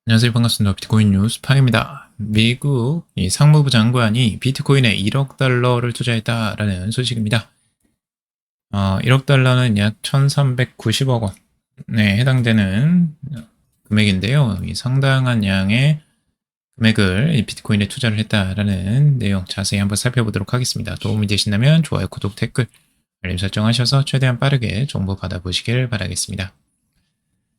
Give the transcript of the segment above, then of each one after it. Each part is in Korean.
안녕하세요. 반갑습니다. 비트코인 뉴스 팡입니다. 미국 상무부 장관이 비트코인에 1억 달러를 투자했다라는 소식입니다. 1억 달러는 약 1390억 원에 해당되는 금액인데요. 상당한 양의 금액을 비트코인에 투자를 했다라는 내용 자세히 한번 살펴보도록 하겠습니다. 도움이 되신다면 좋아요, 구독, 댓글, 알림 설정하셔서 최대한 빠르게 정보 받아보시길 바라겠습니다.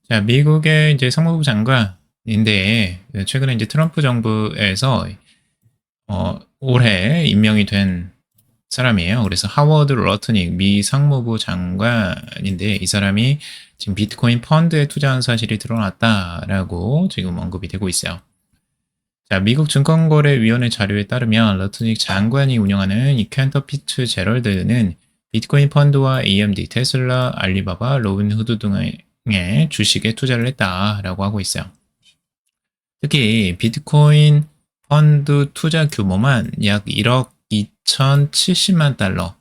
자, 미국의 이제 상무부 장관인데 최근에 이제 트럼프 정부에서 올해 임명이 된 사람이에요. 그래서 하워드 러트닉 미 상무부 장관인데 이 사람이 지금 비트코인 펀드에 투자한 사실이 드러났다라고 지금 언급이 되고 있어요. 자, 미국 증권거래위원회 자료에 따르면 러트닉 장관이 운영하는 이 캔터 피츠제럴드는 비트코인 펀드와 AMD, 테슬라, 알리바바, 로빈후드 등의 주식에 투자를 했다라고 하고 있어요. 특히 비트코인 펀드 투자 규모만 약 1억 2,070만 달러,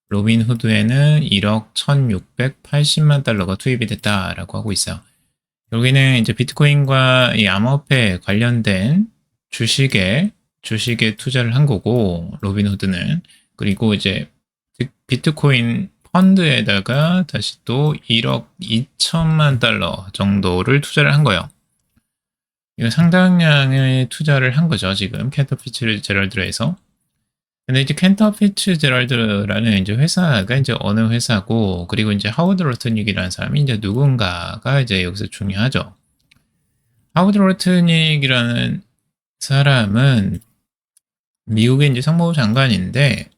로빈후드에는 1억 1,680만 달러가 투입이 됐다라고 하고 있어요. 여기는 이제 비트코인과 이 암호화폐 관련된 주식에 투자를 한 거고, 로빈후드는. 그리고 이제 비트코인 펀드에다가 다시 또 1억 2천만 달러 정도를 투자를 한 거예요. 이거 상당량의 투자를 한 거죠, 지금 캔터 피츠제럴드에서. 근데 이제 캔터 피츠제럴드라는 이제 회사가 이제 어느 회사고, 그리고 이제 하워드 로트닉이라는 사람이 이제 누군가가 이제 여기서 중요하죠. 하워드 로트닉이라는 사람은 미국의 이제 상무부 장관인데,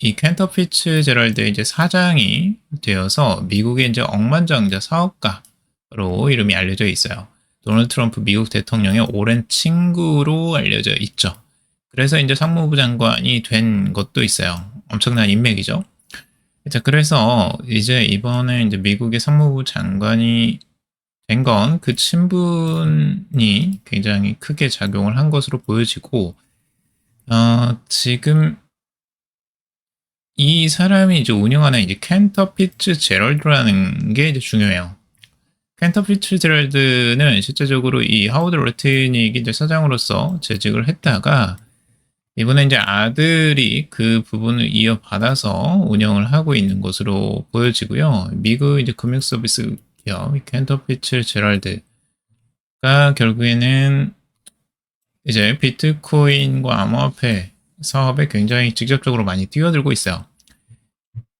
이 캔터 피츠제럴드의 이제 사장이 되어서 미국의 이제 억만장자 사업가로 이름이 알려져 있어요. 도널드 트럼프 미국 대통령의 오랜 친구로 알려져 있죠. 그래서 이제 상무부 장관이 된 것도 있어요. 엄청난 인맥이죠. 자, 그래서 이제 이번에 이제 미국의 상무부 장관이 된 건 그 친분이 굉장히 크게 작용을 한 것으로 보여지고, 지금 이 사람이 이제 운영하는 이제 캔터 피츠제럴드라는 게 이제 중요해요. 캔터 피츠제럴드는 실제적으로 이 하워드 로트닉이 이제 사장으로서 재직을 했다가 이번에 이제 아들이 그 부분을 이어받아서 운영을 하고 있는 것으로 보여지고요. 미국 이제 금융 서비스 기업 캔터 피츠제럴드가 결국에는 이제 비트코인과 암호화폐 사업에 굉장히 직접적으로 많이 뛰어들고 있어요.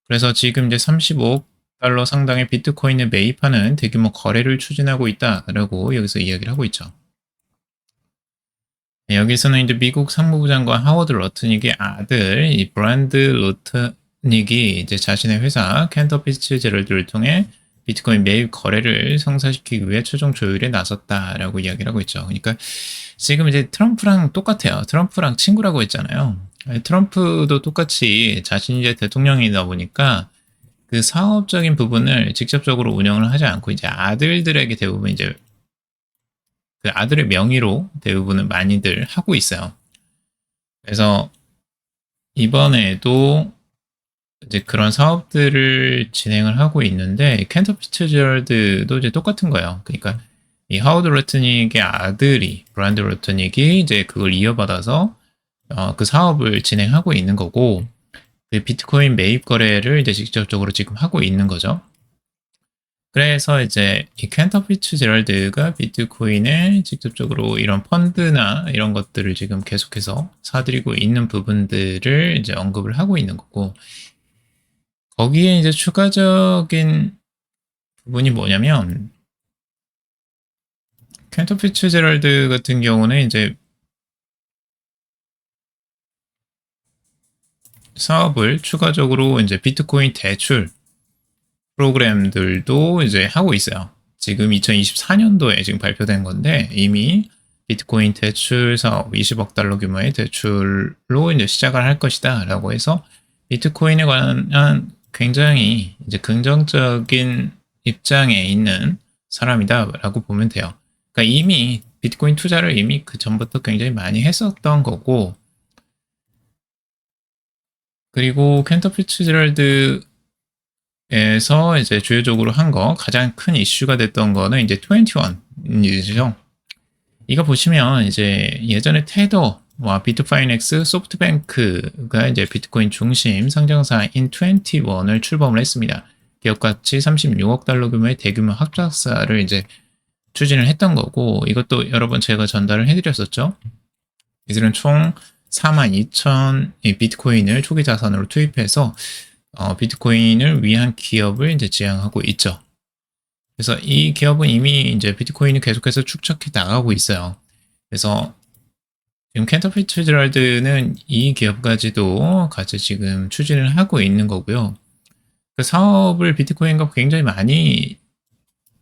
그래서 지금 이제 35억 달러 상당의 비트코인을 매입하는 대규모 거래를 추진하고 있다라고 여기서 이야기를 하고 있죠. 여기서는 이제 미국 상무부 장관 하워드 러트닉의 아들 이 브랜드 러트닉이 이제 자신의 회사 캔터 피츠제럴드를 통해 비트코인 매입 거래를 성사시키기 위해 최종 조율에 나섰다라고 이야기를 하고 있죠. 그러니까 지금 이제 트럼프랑 똑같아요. 트럼프랑 친구라고 했잖아요. 트럼프도 똑같이 자신이 이제 대통령이다 보니까 그 사업적인 부분을 직접적으로 운영을 하지 않고 이제 아들들에게 대부분 이제 그 아들의 명의로 대부분은 많이들 하고 있어요. 그래서 이번에도 이제 그런 사업들을 진행을 하고 있는데 캔터 피츠제럴드도 이제 똑같은 거예요. 그러니까 이 하워드 로트닉의 아들이 브랜드 로트닉이 이제 그걸 이어받아서 그 사업을 진행하고 있는 거고 그 비트코인 매입 거래를 이제 직접적으로 지금 하고 있는 거죠. 그래서 이제 이 캔터 피츠제럴드가 비트코인에 직접적으로 이런 펀드나 이런 것들을 지금 계속해서 사들이고 있는 부분들을 이제 언급을 하고 있는 거고 거기에 이제 추가적인 부분이 뭐냐면 캔터 피츠제럴드 같은 경우는 이제 사업을 추가적으로 이제 비트코인 대출 프로그램들도 이제 하고 있어요. 지금 2024년도에 지금 발표된 건데 이미 비트코인 대출 사업 20억 달러 규모의 대출로 이제 시작을 할 것이다 라고 해서 비트코인에 관한 굉장히 이제 긍정적인 입장에 있는 사람이다라고 보면 돼요. 그러니까 이미 비트코인 투자를 이미 그 전부터 굉장히 많이 했었던 거고 그리고 캔터 피츠제럴드에서 이제 주요적으로 한 거 가장 큰 이슈가 됐던 거는 이제 21이죠. 이거 보시면 이제 예전에 테더와 비트파이넥스, 소프트뱅크가 이제 비트코인 중심 상장사인 21을 출범을 했습니다. 기업 가치 36억 달러 규모의 대규모 합작사를 이제 추진을 했던 거고, 이것도 여러 번 제가 전달을 해드렸었죠. 이들은 총 42,000 비트코인을 초기 자산으로 투입해서 비트코인을 위한 기업을 이제 지향하고 있죠. 그래서 이 기업은 이미 이제 비트코인을 계속해서 축적해 나가고 있어요. 그래서 지금 캔터 피츠제럴드는 이 기업까지도 같이 지금 추진을 하고 있는 거고요. 그 사업을 비트코인과 굉장히 많이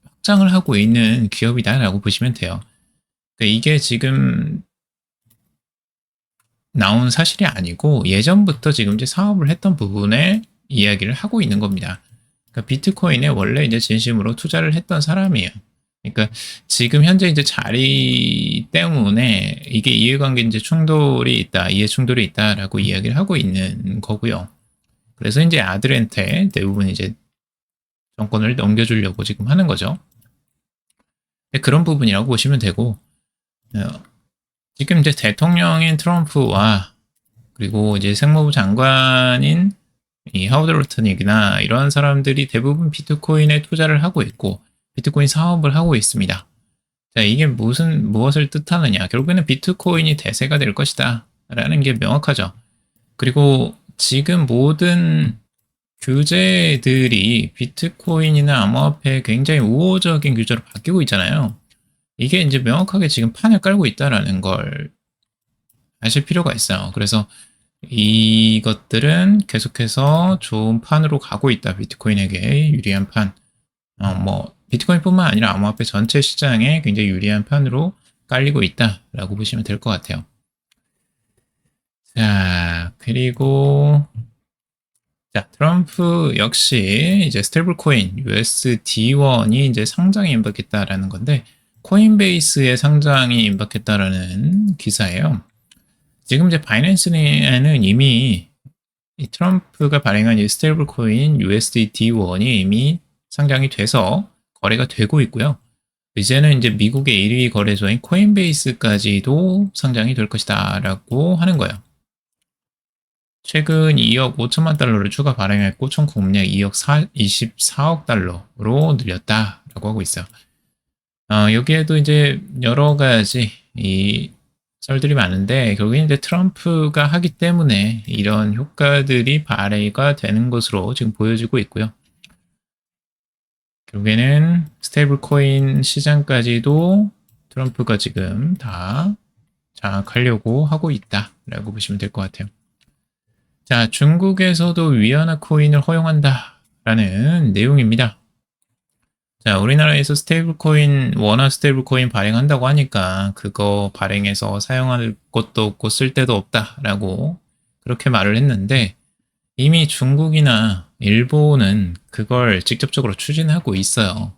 확장을 하고 있는 기업이다라고 보시면 돼요. 그러니까 이게 지금 나온 사실이 아니고 예전부터 지금 이제 사업을 했던 부분에 이야기를 하고 있는 겁니다. 그러니까 비트코인에 원래 이제 진심으로 투자를 했던 사람이에요. 그러니까 지금 현재 이제 자리 때문에 이게 이해관계 이제 충돌이 있다, 이해 충돌이 있다라고 이야기를 하고 있는 거고요. 그래서 이제 아들한테 대부분 이제 정권을 넘겨주려고 지금 하는 거죠. 그런 부분이라고 보시면 되고, 지금 이제 대통령인 트럼프와 그리고 이제 생무부 장관인 이 하워드 로터닉이나 이런 사람들이 대부분 비트코인에 투자를 하고 있고 비트코인 사업을 하고 있습니다. 자, 이게 무엇을 뜻하느냐? 결국에는 비트코인이 대세가 될 것이다 라는 게 명확하죠. 그리고 지금 모든 규제들이 비트코인이나 암호화폐에 굉장히 우호적인 규제로 바뀌고 있잖아요. 이게 이제 명확하게 지금 판을 깔고 있다라는 걸 아실 필요가 있어요. 그래서 이것들은 계속해서 좋은 판으로 가고 있다. 비트코인에게 유리한 판. 비트코인뿐만 아니라 암호화폐 전체 시장에 굉장히 유리한 판으로 깔리고 있다라고 보시면 될 것 같아요. 자, 그리고 트럼프 역시 이제 스테이블 코인 USD1이 이제 상장에 임박했다라는 건데 코인베이스의 상장이 임박했다라는 기사예요. 지금 이제 바이낸스에는 이미 이 트럼프가 발행한 이 스테이블 코인 USDT1이 이미 상장이 돼서 거래가 되고 있고요. 이제는 이제 미국의 1위 거래소인 코인베이스까지도 상장이 될 것이다 라고 하는 거예요. 최근 2억 5천만 달러를 추가 발행했고 총 구매량 2억 24억 달러로 늘렸다라고 하고 있어요. 여기에도 이제 여러 가지 이 썰들이 많은데 결국엔 이제 트럼프가 하기 때문에 이런 효과들이 발휘가 되는 것으로 지금 보여지고 있고요. 결국에는 스테이블 코인 시장까지도 트럼프가 지금 다 장악하려고 하고 있다라고 보시면 될 것 같아요. 자, 중국에서도 위안화 코인을 허용한다라는 내용입니다. 자, 우리나라에서 스테이블 코인, 원화 스테이블 코인 발행한다고 하니까 그거 발행해서 사용할 것도 없고 쓸 데도 없다라고 그렇게 말을 했는데 이미 중국이나 일본은 그걸 직접적으로 추진하고 있어요.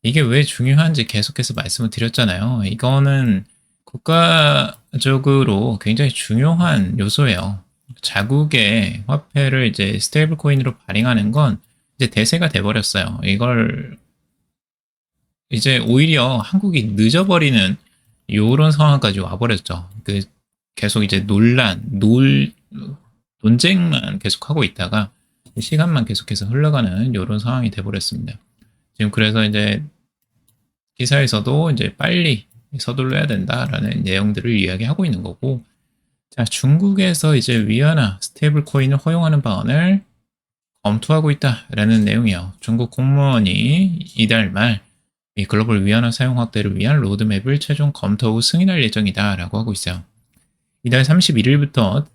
이게 왜 중요한지 계속해서 말씀을 드렸잖아요. 이거는 국가적으로 굉장히 중요한 요소예요. 자국의 화폐를 이제 스테이블 코인으로 발행하는 건 이제 대세가 돼버렸어요. 이걸 이제 오히려 한국이 늦어버리는 요런 상황까지 와버렸죠. 계속 이제 논쟁만 계속하고 있다가 시간만 계속해서 흘러가는 요런 상황이 돼버렸습니다. 지금 그래서 이제 기사에서도 이제 빨리 서둘러야 된다라는 내용들을 이야기하고 있는 거고, 자, 중국에서 이제 위안화 스테이블 코인을 허용하는 방안을 검토하고 있다라는 내용이에요. 중국 공무원이 이달 말 이 글로벌 위안화 사용 확대를 위한 로드맵을 최종 검토 후 승인할 예정이다라고 하고 있어요. 이달 31일부터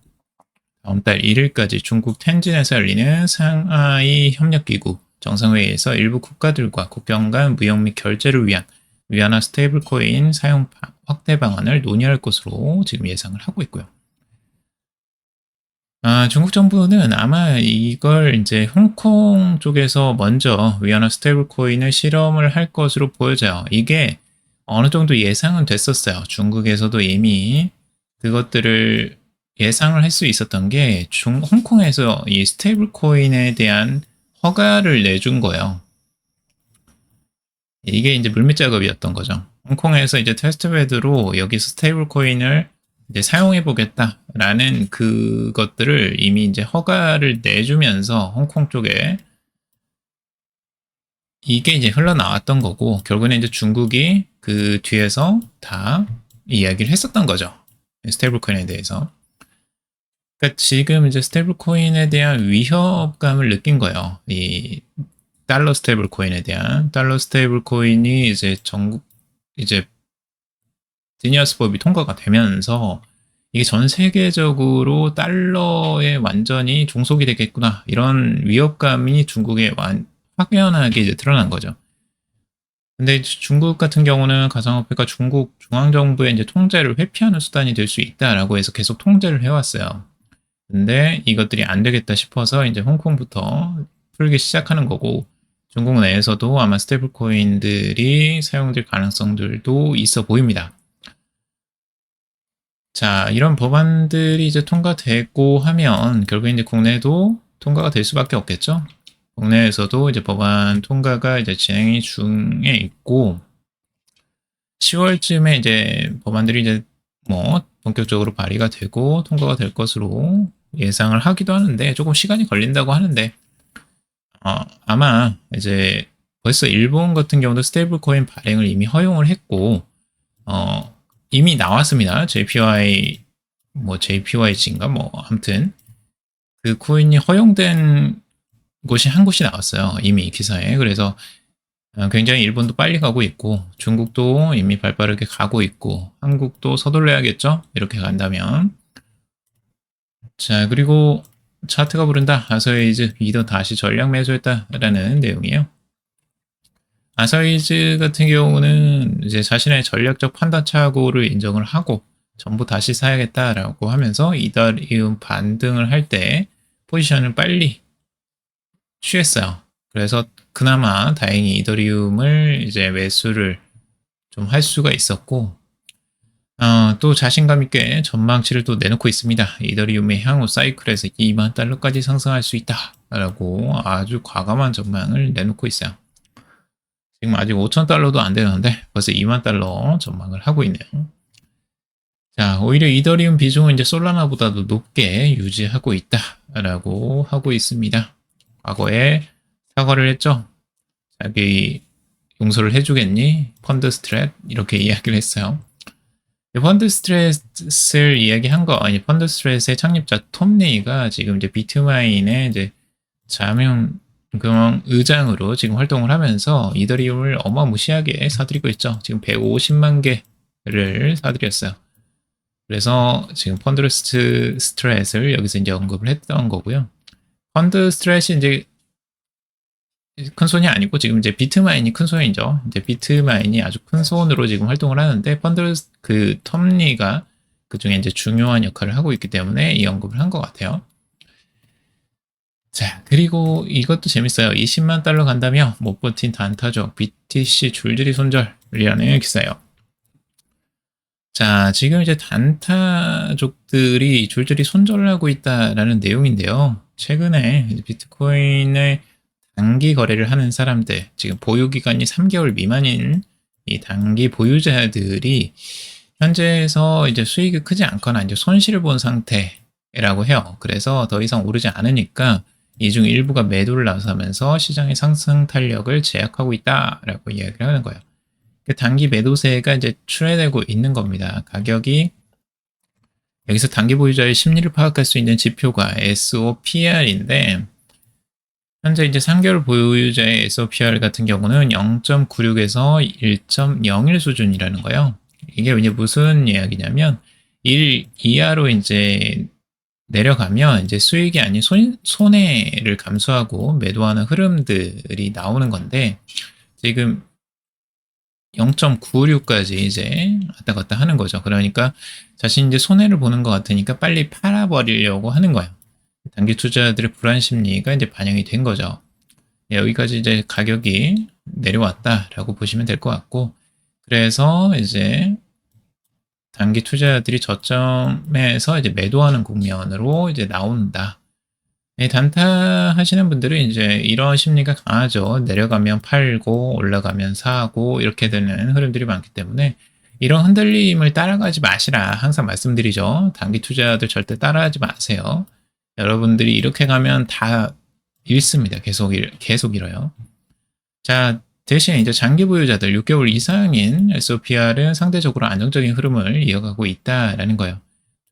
다음 달 1일까지 중국 텐진에서 열리는 상하이 협력기구 정상회의에서 일부 국가들과 국경 간 무역 및 결제를 위한 위안화 스테이블 코인 사용 확대 방안을 논의할 것으로 지금 예상을 하고 있고요. 중국 정부는 아마 이걸 이제 홍콩 쪽에서 먼저 위안화 스테이블 코인을 실험을 할 것으로 보여져요. 이게 어느 정도 예상은 됐었어요. 중국에서도 이미 그것들을 예상을 할 수 있었던 게 홍콩에서 이 스테이블 코인에 대한 허가를 내준 거예요. 이게 이제 물밑 작업이었던 거죠. 홍콩에서 이제 테스트베드로 여기서 스테이블 코인을 이제 사용해 보겠다라는 그것들을 이미 이제 허가를 내주면서 홍콩 쪽에 이게 이제 흘러나왔던 거고, 결국에는 이제 중국이 그 뒤에서 다 이야기를 했었던 거죠. 스테이블 코인에 대해서. 그러니까 지금 이제 스테이블 코인에 대한 위협감을 느낀 거예요. 이 달러 스테이블 코인에 대한 달러 스테이블 코인이 이제 전국 이제 디니아스법이 통과가 되면서 이게 전 세계적으로 달러에 완전히 종속이 되겠구나, 이런 위협감이 중국에 확연하게 이제 드러난 거죠. 근데 중국 같은 경우는 가상화폐가 중국 중앙정부의 이제 통제를 회피하는 수단이 될 수 있다라고 해서 계속 통제를 해왔어요. 근데 이것들이 안 되겠다 싶어서 이제 홍콩부터 풀기 시작하는 거고, 중국 내에서도 아마 스테이블 코인들이 사용될 가능성들도 있어 보입니다. 자, 이런 법안들이 이제 통과되고 하면 결국 이제 국내도 통과가 될 수밖에 없겠죠. 국내에서도 이제 법안 통과가 이제 진행 중에 있고, 10월쯤에 이제 법안들이 이제 뭐 본격적으로 발의가 되고 통과가 될 것으로 예상을 하기도 하는데, 조금 시간이 걸린다고 하는데, 아마 이제 벌써 일본 같은 경우도 스테이블 코인 발행을 이미 허용을 했고, 이미 나왔습니다. JPYG인가 아무튼 그 코인이 허용된 곳이 한 곳이 나왔어요. 이미 기사에. 그래서 굉장히 일본도 빨리 가고 있고, 중국도 이미 발빠르게 가고 있고, 한국도 서둘러야겠죠? 이렇게 간다면. 자, 그리고 차트가 부른다. 아서웨이즈 이더 다시 전략 매수했다라는 내용이에요. 아서웨이즈 같은 경우는 이제 자신의 전략적 판단 착오를 인정을 하고 전부 다시 사야겠다라고 하면서 이더리움 반등을 할 때 포지션을 빨리 취했어요. 그래서 그나마 다행히 이더리움을 이제 매수를 좀 할 수가 있었고, 또 자신감 있게 전망치를 또 내놓고 있습니다. 이더리움의 향후 사이클에서 2만 달러까지 상승할 수 있다라고 아주 과감한 전망을 내놓고 있어요. 지금 아직 5천 달러도 안 되는데 벌써 2만 달러 전망을 하고 있네요. 자, 오히려 이더리움 비중은 이제 솔라나보다도 높게 유지하고 있다라고 하고 있습니다. 과거에 사과를 했죠. 자기 용서를 해주겠니? 펀드 스트랩 이렇게 이야기를 했어요. 펀드 스트레스를 이야기한 거, 아니 펀드 스트레스의 창립자 톰 레이가 지금 이제 비트마인의 이제 자명 의장으로 지금 활동을 하면서 이더리움을 어마무시하게 사들이고 있죠. 지금 150만 개를 사들였어요. 그래서 지금 펀드 스트레스를 여기서 이제 언급을 했던 거고요. 펀드 스트레스 이제 큰 손이 아니고 지금 이제 비트마인이 큰 손이죠. 이제 비트마인이 아주 큰 손으로 지금 활동을 하는데, 펀드 텀리가 그 중에 이제 중요한 역할을 하고 있기 때문에 이 언급을 한 것 같아요. 자, 그리고 이것도 재밌어요. 20만 달러 간다며 못 버틴 단타족 BTC 줄줄이 손절이라는 기사예요. 자, 지금 이제 단타족들이 줄줄이 손절을 하고 있다라는 내용인데요. 최근에 비트코인의 단기 거래를 하는 사람들, 지금 보유 기간이 3개월 미만인 이 단기 보유자들이 현재에서 이제 수익이 크지 않거나 이제 손실을 본 상태라고 해요. 그래서 더 이상 오르지 않으니까 이 중 일부가 매도를 나서면서 시장의 상승 탄력을 제약하고 있다라고 이야기를 하는 거예요. 단기 매도세가 이제 출해되고 있는 겁니다. 가격이 여기서 단기 보유자의 심리를 파악할 수 있는 지표가 SOPR인데, 현재 이제 3개월 보유자의 SOPR 같은 경우는 0.96에서 1.01 수준이라는 거예요. 이게 이제 무슨 이야기냐면 1 이하로 이제 내려가면 이제 수익이 아닌 손해를 감수하고 매도하는 흐름들이 나오는 건데, 지금 0.96까지 이제 왔다 갔다 하는 거죠. 그러니까 자신이 이제 손해를 보는 것 같으니까 빨리 팔아버리려고 하는 거예요. 단기 투자자들의 불안 심리가 이제 반영이 된 거죠. 여기까지 이제 가격이 내려왔다라고 보시면 될 것 같고, 그래서 이제 단기 투자자들이 저점에서 이제 매도하는 국면으로 이제 나온다. 단타 하시는 분들은 이제 이런 심리가 강하죠. 내려가면 팔고 올라가면 사고 이렇게 되는 흐름들이 많기 때문에 이런 흔들림을 따라가지 마시라 항상 말씀드리죠. 단기 투자들 절대 따라하지 마세요. 여러분들이 이렇게 가면 다 잃습니다. 계속 잃어요. 자, 대신 이제 장기 보유자들 6개월 이상인 SOPR은 상대적으로 안정적인 흐름을 이어가고 있다라는 거예요.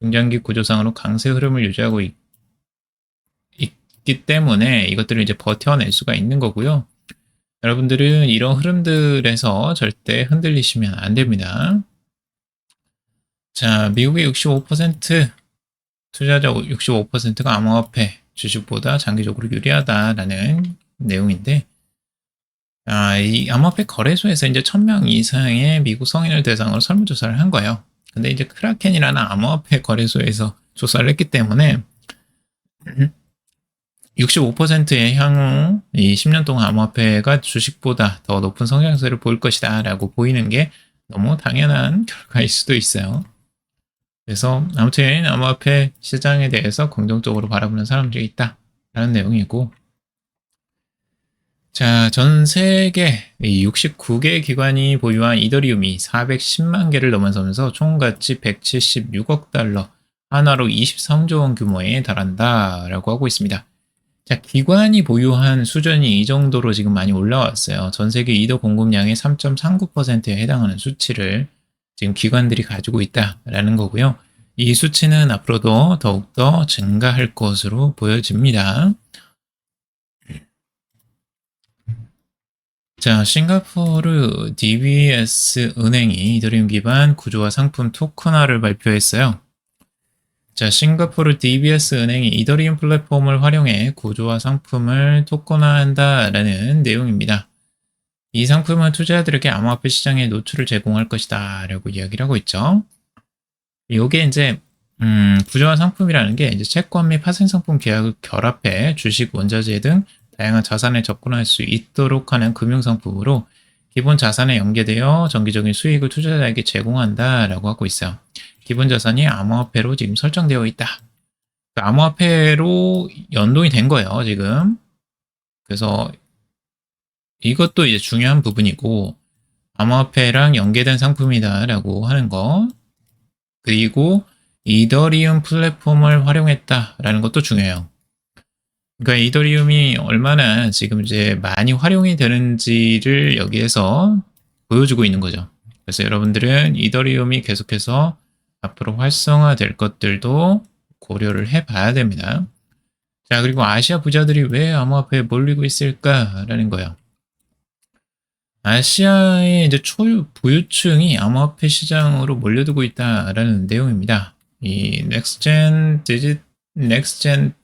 중장기 구조상으로 강세 흐름을 유지하고 있기 때문에 이것들을 이제 버텨낼 수가 있는 거고요. 여러분들은 이런 흐름들에서 절대 흔들리시면 안 됩니다. 자, 미국의 65% 투자자 65%가 암호화폐 주식보다 장기적으로 유리하다라는 내용인데, 이 암호화폐 거래소에서 이제 1000명 이상의 미국 성인을 대상으로 설문조사를 한 거예요. 근데 이제 크라켄이라는 암호화폐 거래소에서 조사를 했기 때문에 65%의 향후 이 10년 동안 암호화폐가 주식보다 더 높은 성장세를 보일 것이다 라고 보이는 게 너무 당연한 결과일 수도 있어요. 그래서 아무튼 암호화폐 시장에 대해서 긍정적으로 바라보는 사람들이 있다 라는 내용이고, 자, 전 세계 69개 기관이 보유한 이더리움이 410만 개를 넘어서면서 총 가치 176억 달러, 한화로 23조 원 규모에 달한다라고 하고 있습니다. 자, 기관이 보유한 수준이 이 정도로 지금 많이 올라왔어요. 전 세계 이더 공급량의 3.39%에 해당하는 수치를 지금 기관들이 가지고 있다라는 거고요. 이 수치는 앞으로도 더욱더 증가할 것으로 보여집니다. 자, 싱가포르 DBS 은행이 이더리움 기반 구조화 상품 토큰화를 발표했어요. 자, 싱가포르 DBS 은행이 이더리움 플랫폼을 활용해 구조화 상품을 토큰화한다라는 내용입니다. 이 상품은 투자자들에게 암호화폐 시장에 노출을 제공할 것이다 라고 이야기를 하고 있죠. 이게 이제 구조화 상품이라는 게 이제 채권 및 파생 상품 계약을 결합해 주식, 원자재 등 다양한 자산에 접근할 수 있도록 하는 금융상품으로 기본 자산에 연계되어 정기적인 수익을 투자자에게 제공한다라고 하고 있어요. 기본 자산이 암호화폐로 지금 설정되어 있다. 암호화폐로 연동이 된 거예요, 지금. 그래서 이것도 이제 중요한 부분이고, 암호화폐랑 연계된 상품이다라고 하는 거. 그리고 이더리움 플랫폼을 활용했다라는 것도 중요해요. 그러니까 이더리움이 얼마나 지금 이제 많이 활용이 되는지를 여기에서 보여주고 있는 거죠. 그래서 여러분들은 이더리움이 계속해서 앞으로 활성화될 것들도 고려를 해봐야 됩니다. 자, 그리고 아시아 부자들이 왜 암호화폐에 몰리고 있을까라는 거예요. 아시아의 이제 초부유층이 암호화폐 시장으로 몰려들고 있다라는 내용입니다. 이 넥스트젠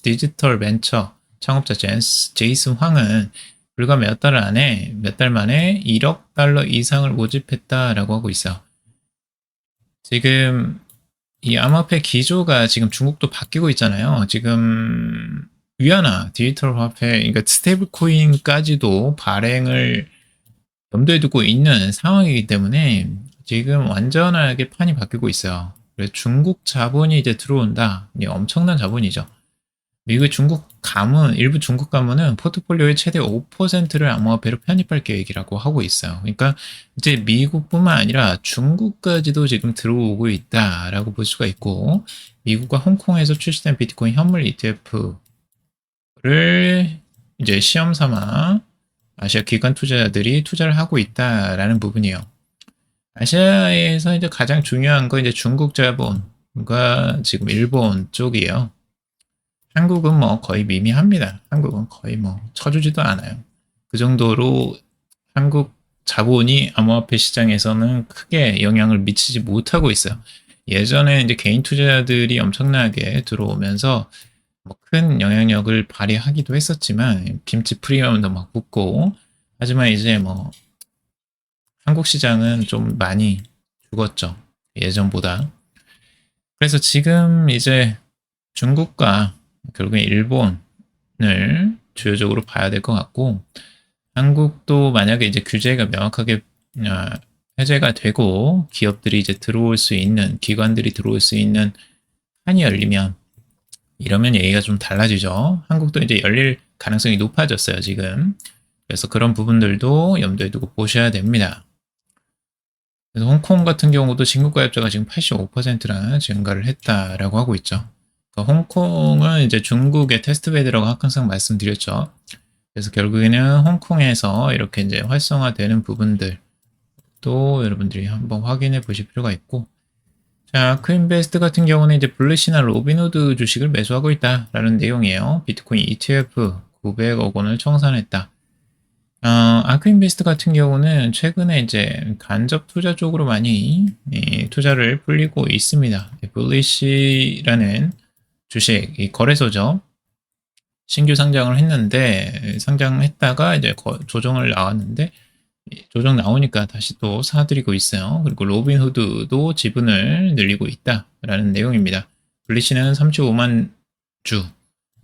디지털 벤처 창업자 제이슨 황은 불과 몇 달 만에 1억 달러 이상을 모집했다라고 하고 있어요. 지금 이 암호화폐 기조가 지금 중국도 바뀌고 있잖아요. 지금 위안화, 디지털 화폐, 그러니까 스테이블 코인까지도 발행을 염두에 두고 있는 상황이기 때문에 지금 완전하게 판이 바뀌고 있어요. 그래서 중국 자본이 이제 들어온다. 엄청난 자본이죠. 미국 일부 중국 가문은 포트폴리오의 최대 5%를 암호화폐로 편입할 계획이라고 하고 있어요. 그러니까 이제 미국뿐만 아니라 중국까지도 지금 들어오고 있다라고 볼 수가 있고, 미국과 홍콩에서 출시된 비트코인 현물 ETF를 이제 시험 삼아 아시아 기관 투자자들이 투자를 하고 있다라는 부분이에요. 아시아에서 이제 가장 중요한 건 이제 중국 자본과 지금 일본 쪽이에요. 한국은 뭐 거의 미미합니다. 한국은 거의 뭐 쳐주지도 않아요. 그 정도로 한국 자본이 암호화폐 시장에서는 크게 영향을 미치지 못하고 있어요. 예전에 이제 개인 투자자들이 엄청나게 들어오면서 뭐 큰 영향력을 발휘하기도 했었지만 김치 프리미엄도 막 붙고, 하지만 이제 뭐 한국 시장은 좀 많이 죽었죠. 예전보다. 그래서 지금 이제 중국과 결국엔 일본을 주요적으로 봐야 될 것 같고, 한국도 만약에 이제 규제가 명확하게 해제가 되고 기업들이 이제 들어올 수 있는, 기관들이 들어올 수 있는 판이 열리면 이러면 얘기가 좀 달라지죠. 한국도 이제 열릴 가능성이 높아졌어요, 지금. 그래서 그런 부분들도 염두에 두고 보셔야 됩니다. 그래서 홍콩 같은 경우도 진급 가입자가 지금 85%나 증가를 했다라고 하고 있죠. 그러니까 홍콩은 이제 중국의 테스트베드라고 항상 말씀드렸죠. 그래서 결국에는 홍콩에서 이렇게 이제 활성화되는 부분들 또 여러분들이 한번 확인해 보실 필요가 있고, 자, 크인베스트 같은 경우는 이제 블루시나 로빈후드 주식을 매수하고 있다라는 내용이에요. 비트코인 ETF 900억 원을 청산했다. 아크인베스트 같은 경우는 최근에 이제 간접 투자 쪽으로 많이 투자를 불리고 있습니다. 블리시라는 주식 이 거래소죠. 신규 상장을 했는데 상장했다가 이제 조정을 나왔는데 조정 나오니까 다시 또 사들이고 있어요. 그리고 로빈후드도 지분을 늘리고 있다라는 내용입니다. 블리시는 35만 주,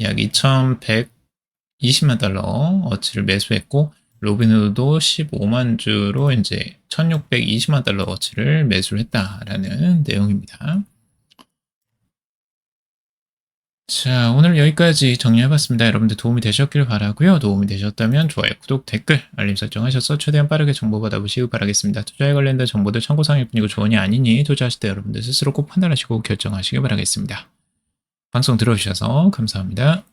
약 2,120만 달러 어치를 매수했고, 로빈후드도 15만 주로 이제 1,620만 달러 어치를 매수를 했다라는 내용입니다. 자, 오늘 여기까지 정리해봤습니다. 여러분들 도움이 되셨길 바라고요. 도움이 되셨다면 좋아요, 구독, 댓글, 알림 설정하셔서 최대한 빠르게 정보 받아보시길 바라겠습니다. 투자에 관련된 정보들 참고사항일 뿐이고 조언이 아니니 투자하실 때 여러분들 스스로 꼭 판단하시고 결정하시길 바라겠습니다. 방송 들어주셔서 감사합니다.